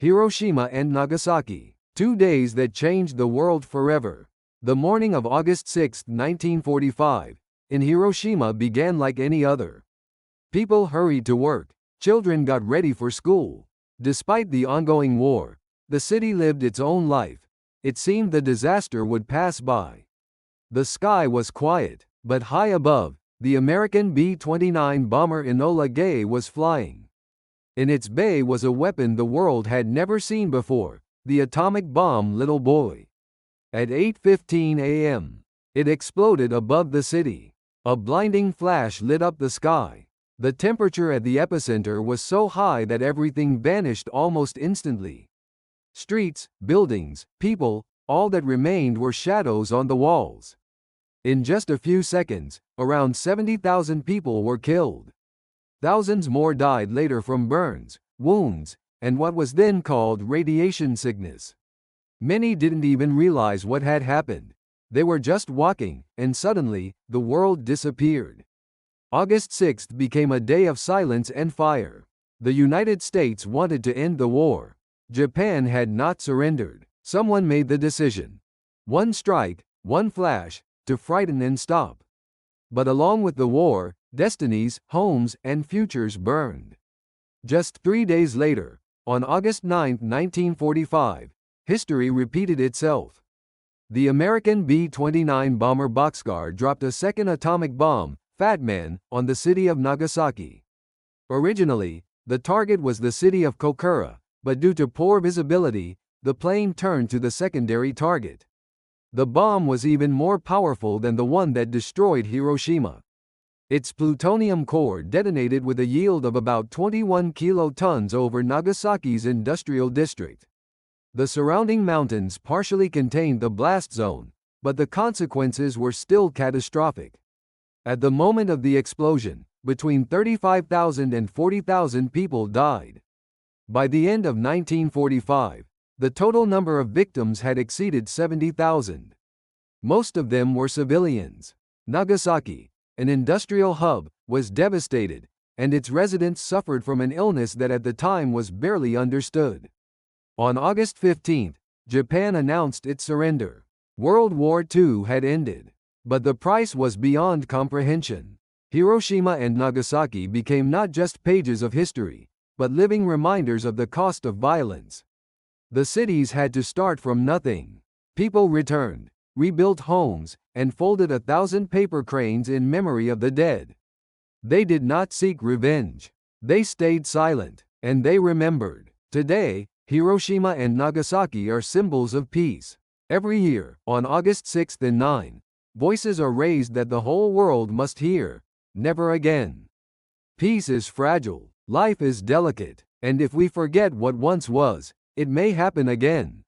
Hiroshima and Nagasaki. 2 days that changed the world forever. The morning of August 6, 1945, in Hiroshima began like any other. People hurried to work. Children got ready for school. Despite the ongoing war, the city lived its own life. It seemed the disaster would pass by. The sky was quiet, but high above, the American B-29 bomber Enola Gay was flying. In its bay was a weapon the world had never seen before, the atomic bomb Little Boy. At 8:15 a.m., it exploded above the city. A blinding flash lit up the sky. The temperature at the epicenter was so high that everything vanished almost instantly. Streets, buildings, people, all that remained were shadows on the walls. In just a few seconds, around 70,000 people were killed. Thousands more died later from burns, wounds, and what was then called radiation sickness. Many didn't even realize what had happened. They were just walking, and suddenly, the world disappeared. August 6 became a day of silence and fire. The United States wanted to end the war. Japan had not surrendered. Someone made the decision. One strike, one flash, to frighten and stop. But along with the war, destinies, homes, and futures burned. Just 3 days later, on August 9, 1945, history repeated itself. The American B-29 bomber Boxcar dropped a second atomic bomb, Fat Man, on the city of Nagasaki. Originally, the target was the city of Kokura, but due to poor visibility, the plane turned to the secondary target. The bomb was even more powerful than the one that destroyed Hiroshima. Its plutonium core detonated with a yield of about 21 kilotons over Nagasaki's industrial district. The surrounding mountains partially contained the blast zone, but the consequences were still catastrophic. At the moment of the explosion, between 35,000 and 40,000 people died. By the end of 1945, the total number of victims had exceeded 70,000. Most of them were civilians. Nagasaki, an industrial hub, was devastated, and its residents suffered from an illness that at the time was barely understood. On August 15, Japan announced its surrender. World War II had ended, but the price was beyond comprehension. Hiroshima and Nagasaki became not just pages of history, but living reminders of the cost of violence. The cities had to start from nothing. People returned, rebuilt homes, and folded 1,000 paper cranes in memory of the dead. They did not seek revenge. They stayed silent, and they remembered. Today, Hiroshima and Nagasaki are symbols of peace. Every year, on August 6 and 9, voices are raised that the whole world must hear. Never again. Peace is fragile, life is delicate, and if we forget what once was, it may happen again.